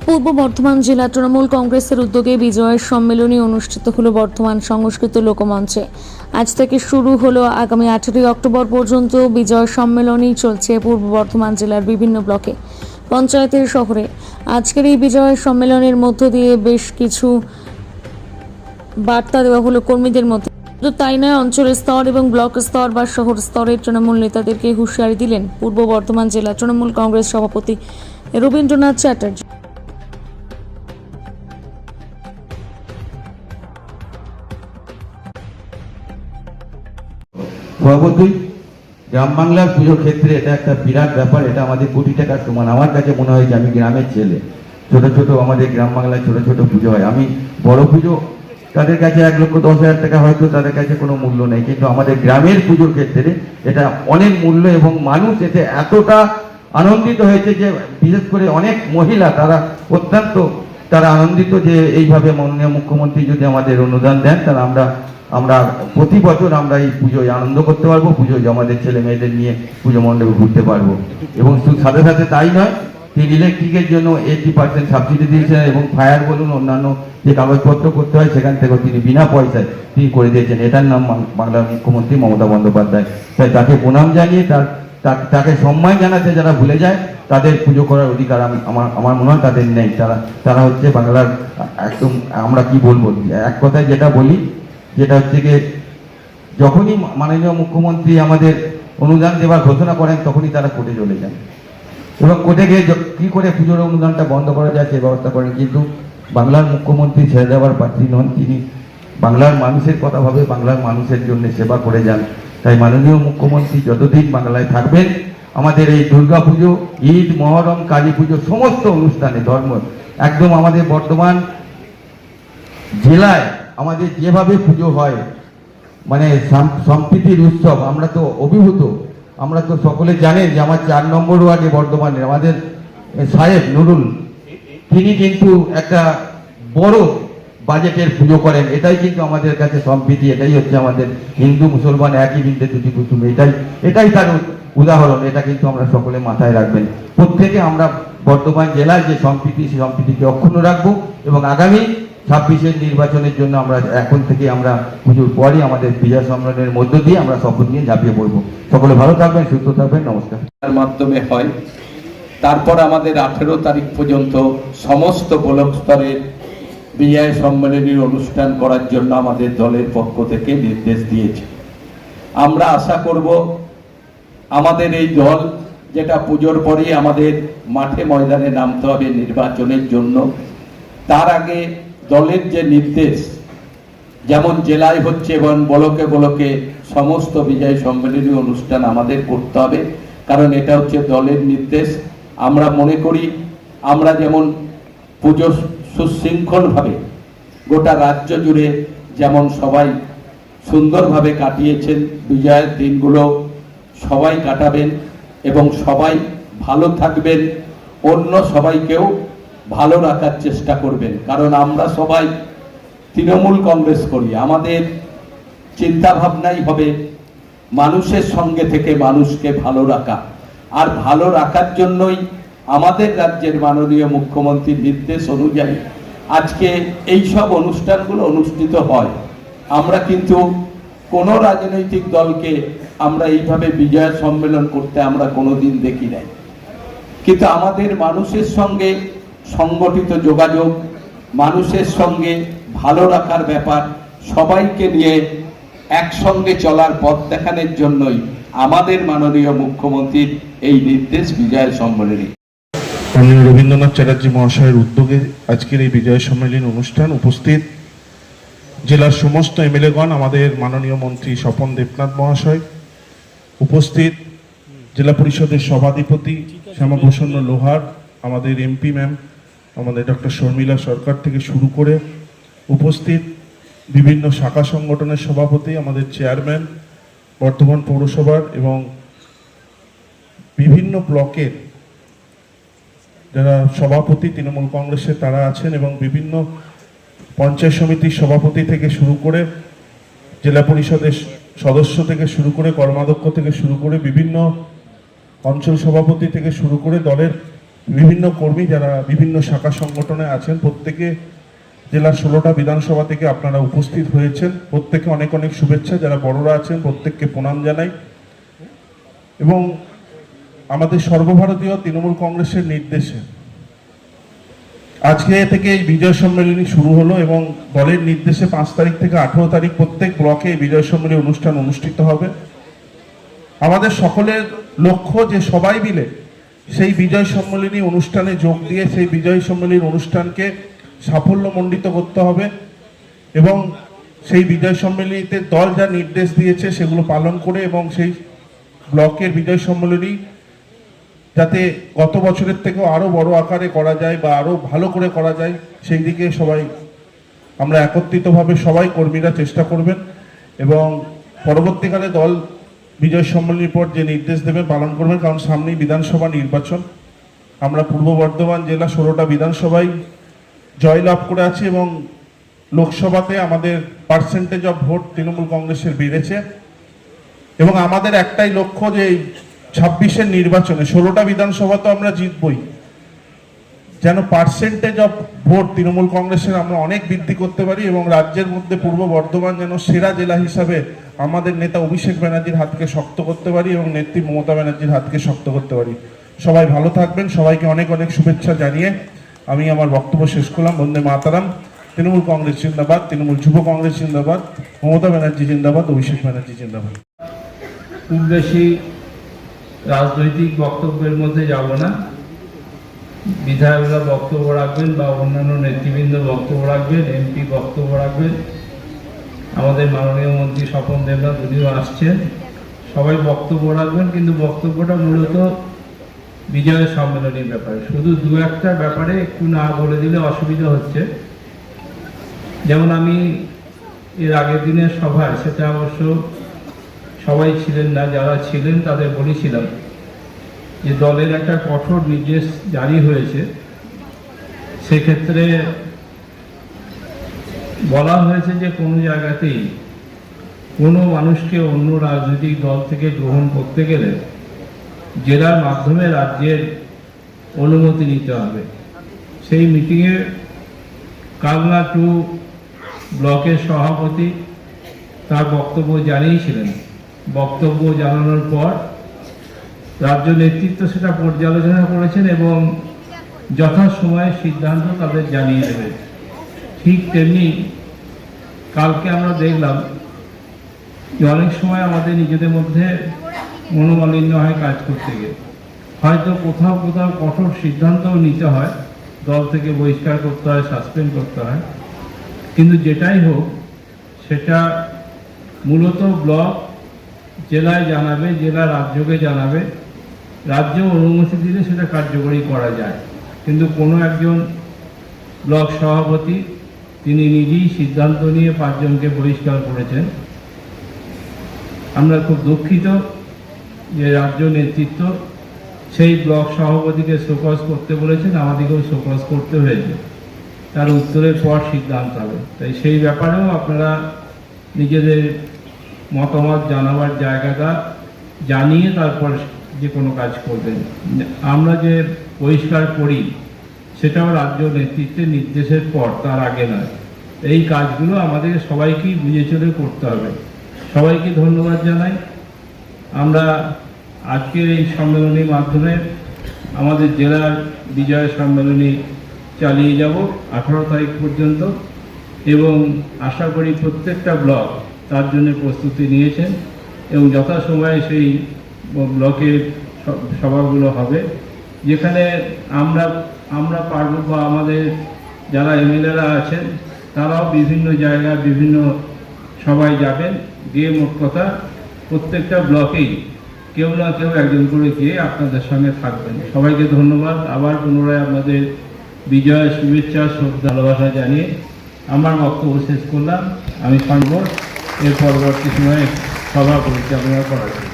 পূর্ব বর্ধমান জেলা তৃণমূল কংগ্রেসের উদ্যোগে বিজয়ের সম্মেলনী অনুষ্ঠিত হলো বর্ধমান সংস্কৃত লোকমঞ্চে। আজ থেকে শুরু হলো আগামী 18 অক্টোবর পর্যন্ত বিজয় সম্মেলনী চলছে পূর্ব বর্ধমান জেলার বিভিন্ন ব্লকে, পঞ্চায়েতের শহরে। আজকের এই বিজয় সম্মেলনের মধ্য দিয়ে বেশ কিছু বার্তা দেওয়া হলো কর্মীদের মধ্যে। শুধু তাই নয়, অঞ্চলের স্তর এবং ব্লক স্তর বা শহর স্তরের তৃণমূল নেতাদেরকে হুঁশিয়ারি দিলেন পূর্ব বর্ধমান জেলা তৃণমূল কংগ্রেস সভাপতি রবীন্দ্রনাথ চ্যাটার্জি। সভাপতি, গ্রাম বাংলার পুজো ক্ষেত্রে এটা একটা বিরাট ব্যাপার। এটা আমাদের কোটি টাকার সমান। আমার কাছে মনে হয় যে আমি গ্রামের ছেলে। ছোট ছোট আমাদের গ্রাম বাংলায় ছোট ছোট পুজো হয়। আমি বড় পুজো তাদের কাছে 1,10,000 টাকা হয়তো তাদের কাছে কোনো মূল্য নেই, কিন্তু আমাদের গ্রামের পুজোর ক্ষেত্রে এটা অনেক মূল্য এবং মানুষ এতে এতটা আনন্দিত হয়েছে যে বিশেষ করে অনেক মহিলা তারা অত্যন্ত আনন্দিত যে এইভাবে মাননীয় মুখ্যমন্ত্রী যদি আমাদের অনুদান দেন তাহলে আমরা প্রতি বছর আমরা এই পুজোয় আনন্দ করতে পারবো, পুজোয় আমাদের ছেলে মেয়েদের নিয়ে পুজো মণ্ডপে ঘুরতে পারবো। এবং সাথে সাথে তাই নয়, তিনি ইলেকট্রিকের জন্য 80% সাবসিডি দিয়েছেন এবং ফায়ার বলুন অন্যান্য যে কাগজপত্র করতে হয় সেখান থেকেও তিনি বিনা পয়সায় তিনি করে দিয়েছেন। এটার নাম বাংলার মুখ্যমন্ত্রী মমতা বন্দ্যোপাধ্যায়। তাই তাকে প্রণাম জানিয়ে তাকে সম্মান জানাতে যারা ভুলে যায় তাদের পুজো করার অধিকার আমার মনে হয় তাদের নেই। তারা হচ্ছে বাংলার একদম, আমরা কি বলবো, এক কথায় যেটা বলি যেটা হচ্ছে গিয়ে যখনই মাননীয় মুখ্যমন্ত্রী আমাদের অনুদান দেওয়ার ঘোষণা করেন তখনই তারা কোর্টে চলে যান এবং কোর্টে গিয়ে কি করে পুজোর অনুদানটা বন্ধ করা যায় সেই ব্যবস্থা করেন। কিন্তু বাংলার মুখ্যমন্ত্রী ছেড়ে দেওয়ার প্রার্থী নন, তিনি বাংলার মানুষের কথা ভাবে বাংলার মানুষের জন্য সেবা করে যান। তাই মাননীয় মুখ্যমন্ত্রী যতদিন বাংলায় থাকবেন আমাদের এই দুর্গা পুজো, ঈদ, মহরম, কালী পুজো সমস্ত অনুষ্ঠানে ধর্ম একদম আমাদের বর্ধমান জেলায় আমাদের যেভাবে পুজো হয় মানে সম্প্রীতির উৎসব, আমরা তো অভিভূত। আমরা তো সকলে জানেন যে আমার 4 নম্বর ওয়ার্ডে বর্ধমানের আমাদের সাহেব নুরুল, তিনি কিন্তু একটা বড় বাজেটের পুজো করেন। এটাই কিন্তু আমাদের কাছে সম্প্রীতি, এটাই হচ্ছে আমাদের হিন্দু মুসলমান একই বৃন্তে দুটি কুসুম, এটাই তার উদাহরণ। এটা কিন্তু আমরা সকলে মাথায় রাখবেন। প্রত্যেকে আমরা বর্ধমান জেলায় যে সম্প্রীতি সেই সম্প্রীতিকে অক্ষুণ্ণ রাখবো এবং আগামী 26-এর নির্বাচনের জন্য আমরা এখন থেকে আমরা পুজোর পরই আমাদের বিজয় সম্মেলনের মধ্য দিয়ে আমরা শপথ নিয়ে ঝাঁপিয়ে পড়বো। সকলে ভালো থাকবেন, সুস্থ থাকবেন, নমস্কার। মাধ্যমে হয়, তারপর আমাদের 18 তারিখ পর্যন্ত সমস্ত ব্লক স্তরের বিজয় সম্মেলনীর অনুষ্ঠান করার জন্য আমাদের দলের পক্ষ থেকে নির্দেশ দিয়েছে। আমরা আশা করব আমাদের এই দল, যেটা পুজোর পরেই আমাদের মাঠে ময়দানে নামতে হবে নির্বাচনের জন্য, তার আগে দলের যে নির্দেশ যেমন জেলায় হচ্ছে এবং ব্লকে ব্লকে সমস্ত বিজয় সম্মেলনী অনুষ্ঠান আমাদের করতে হবে, কারণ এটা হচ্ছে দলের নির্দেশ। আমরা মনে করি আমরা যেমন পুজো সুশৃঙ্খলভাবে গোটা রাজ্য জুড়ে যেমন সবাই সুন্দরভাবে কাটিয়েছেন, বিজয়ের দিনগুলো সবাই কাটাবেন এবং সবাই ভালো থাকবেন, অন্য সবাইকেও ভালো রাখার চেষ্টা করবেন। কারণ আমরা সবাই তৃণমূল কংগ্রেস করি, আমাদের চিন্তা ভাবনাই হবে মানুষের সঙ্গে থেকে মানুষকে ভালো রাখা। আর ভালো রাখার জন্যই আমাদের রাজ্যের মাননীয় মুখ্যমন্ত্রীর নির্দেশ অনুযায়ী আজকে এই সব অনুষ্ঠানগুলো অনুষ্ঠিত হয়। আমরা কিন্তু কোনো রাজনৈতিক দলকে আমরা এইভাবে বিজয় সম্মেলন করতে আমরা কোনোদিন দেখি নাই, কিন্তু আমাদের মানুষের সঙ্গে সংগঠিত যোগাযোগ, মানুষের সঙ্গে ভালো রাখার ব্যাপার, সবাইকে নিয়ে একসঙ্গে চলার পথ দেখানোর জন্যই আমাদের মাননীয় মুখ্যমন্ত্রীর এই নির্দেশ বিজয় সম্মেলনী। মাননীয় রবীন্দ্রনাথ চ্যাটার্জি মহাশয়ের উদ্যোগে আজকের এই বিজয় সম্মেলনী অনুষ্ঠান উপস্থিত জেলার সমস্ত এমএলএগণ, আমাদের মাননীয় মন্ত্রী স্বপন দেবনাথ মহাশয় উপস্থিত, জেলা পরিষদের সভাধিপতি শ্যামাপ্রসন্ন লোহার, আমাদের এমপি ম্যাম আমাদের ডক্টর শর্মিলা সরকার থেকে শুরু করে উপস্থিত বিভিন্ন শাখা সংগঠনের সভাপতি, আমাদের চেয়ারম্যান বর্ধমান পৌরসভার এবং বিভিন্ন ব্লকের যারা সভাপতি তৃণমূল কংগ্রেসের তারা আছেন এবং বিভিন্ন পঞ্চায়েত সমিতির সভাপতি থেকে শুরু করে জেলা পরিষদের সদস্য থেকে শুরু করে কর্মাধ্যক্ষ থেকে শুরু করে বিভিন্ন অঞ্চল সভাপতি থেকে শুরু করে দলের বিভিন্ন কর্মী যারা বিভিন্ন শাখা সংগঠনে আছেন, প্রত্যেকে জেলার 16টা বিধানসভা থেকে আপনারা উপস্থিত হয়েছেন। প্রত্যেকে অনেক অনেক শুভেচ্ছা। যারা বড়রা আছেন প্রত্যেককে প্রণাম জানাই। এবং আমাদের সর্বভারতীয় তৃণমূল কংগ্রেসের নির্দেশে আজকে থেকে এই বিজয় সম্মেলনী শুরু হলো এবং দলের নির্দেশে 5 তারিখ থেকে 18 তারিখ প্রত্যেক ব্লকে এই বিজয় সম্মেলনী অনুষ্ঠান অনুষ্ঠিত হবে। আমাদের সকলের লক্ষ্য যে সবাই মিলে সেই বিজয় সম্মেলনী অনুষ্ঠানে যোগ দিয়ে সেই বিজয় সম্মেলনী অনুষ্ঠানকে সাফল্যমণ্ডিত করতে হবে এবং সেই বিজয় সম্মেলনীতে দল যা নির্দেশ দিয়েছে সেগুলো পালন করে এবং সেই ব্লকের বিজয় সম্মেলনী যাতে গত বছরের থেকেও আরো বড় আকারে করা যায় বা আরো ভালো করে করা যায় সেই দিকে সবাই আমরা একত্রিতভাবে সবাই কর্মীরা চেষ্টা করবেন এবং পরবর্তীকালে দল বিজয় সম্মেলনীর পর যে নির্দেশ দেবে পালন করবেন। কারণ সামনেই বিধানসভা নির্বাচন। আমরা পূর্ব বর্ধমান জেলা 16টা বিধানসভায় জয়লাভ করে আছি এবং লোকসভাতে আমাদের পার্সেন্টেজ অফ ভোট তৃণমূল কংগ্রেসের বেড়েছে এবং আমাদের একটাই লক্ষ্য যে 26-এর নির্বাচনে 16টা বিধানসভা তো আমরা জিতবই, যেন পার্সেন্টেজ অফ ভোট তৃণমূল কংগ্রেসের আমরা অনেক বৃদ্ধি করতে পারি এবং রাজ্যের মধ্যে পূর্ব বর্ধমান যেন সেরা জেলা হিসাবে আমাদের নেতা অভিষেক ব্যানার্জির হাতকে শক্ত করতে পারি এবং নেত্রী মমতা ব্যানার্জির হাতকে শক্ত করতে পারি। সবাই ভালো থাকবেন। সবাইকে অনেক অনেক শুভেচ্ছা জানিয়ে আমি আমার বক্তব্য শেষ করলাম। বন্দে মাতারাম। তৃণমূল কংগ্রেস জিন্দাবাদ, তৃণমূল যুব কংগ্রেস জিন্দাবাদ, মমতা ব্যানার্জি জিন্দাবাদ, অভিষেক ব্যানার্জি জিন্দাবাদ। খুব বেশি রাজনৈতিক বক্তব্যের মধ্যে যাব না। বিধায়করা বক্তব্য রাখবেন বা অন্যান্য নেতৃবৃন্দ বক্তব্য রাখবেন, এমপি বক্তব্য রাখবেন, আমাদের মাননীয় মন্ত্রী স্বপন দেবনাথ উনিও আসছেন, সবাই বক্তব্য রাখবেন। কিন্তু বক্তব্যটা মূলত বিজয় সম্মেলনীর ব্যাপারে, শুধু দু একটা ব্যাপারে একটু না বলে দিলে অসুবিধা হচ্ছে। যেমন আমি এর আগের দিনের সভায়, সেটা অবশ্য সবাই ছিলেন না, যারা ছিলেন তাদের বলেছিলাম যে দলের একটা কঠোর নির্দেশ জারি হয়েছে। সেক্ষেত্রে বলা হয়েছে যে কোনো জায়গাতেই কোনো মানুষকে অন্য রাজনৈতিক দল থেকে গ্রহণ করতে গেলে জেলার মাধ্যমে রাজ্যের অনুমতি নিতে হবে। সেই মিটিংয়ে কালনা 2 ব্লকের সভাপতি তার বক্তব্য জানিয়েছিলেন। বক্তব্য জানানোর পর রাজ্য নেতৃত্ব সেটা পর্যালোচনা করেছেন এবং যথাসময়ে সিদ্ধান্ত তাদের জানিয়ে দেবে। ঠিক তেমনি কালকে আমরা দেখলাম যে অনেক সময় আমাদের নিজেদের মধ্যে মনোমালিন্য হয় কাজ করতে গিয়ে। হয়তো কোথাও কোথাও কঠোর সিদ্ধান্তও নিতে হয়, দল থেকে বহিষ্কার করতে হয়, সাসপেন্ড করতে হয়। কিন্তু যেটাই হোক সেটা মূলত ব্লক জেলায় জানাবে, জেলা রাজ্যকে জানাবে, রাজ্য অনুমতি দিলে সেটা কার্যকরী করা যায়। কিন্তু কোনো একজন ব্লক সভাপতি তিনি নিজেই সিদ্ধান্ত নিয়ে 5 জনকে বহিষ্কার করেছেন। আমরা খুব দুঃখিত যে রাজ্য নেতৃত্ব সেই ব্লক সভাপতিকে শোকজ করতে বলেছেন, আমাদেরকেও শোকজ করতে হয়েছে। তার উত্তরের পর সিদ্ধান্ত হবে। তাই সেই ব্যাপারেও আপনারা নিজেদের মতামত জানাবার জায়গাটা জানিয়ে তারপর যে কোনো কাজ করবেন। আমরা যে বহিষ্কার করি সেটাও রাজ্য নেতৃত্বের নির্দেশের পর, তার আগে নয়। এই কাজগুলো আমাদের সবাইকেই বুঝে চলে করতে হবে। সবাইকে ধন্যবাদ জানাই। আমরা আজকের এই সম্মেলনীর মাধ্যমে আমাদের জেলার বিজয় সম্মেলনী চালিয়ে যাব 18 তারিখ পর্যন্ত এবং আশা করি প্রত্যেকটা ব্লক তার জন্য প্রস্তুতি নিয়েছেন এবং যথাসময়ে সেই ব্লকের সভাগুলো হবে, যেখানে আমরা পারব বা আমাদের যারা এমএলএরা আছেন তারাও বিভিন্ন জায়গায় বিভিন্ন সভায় যাবেন, গিয়ে মোট কথা প্রত্যেকটা ব্লকেই কেউ না কেউ একজন করে গিয়ে আপনাদের সঙ্গে থাকবেন। সবাইকে ধন্যবাদ। আবার পুনরায় আপনাদের বিজয় শুভেচ্ছা শ্রদ্ধা ভালোবাসা জানিয়ে আমার বক্তব্য শেষ করলাম। আমি সম্ভব এর পরবর্তী সময়ে সভা পরিচালনা করার জন্য।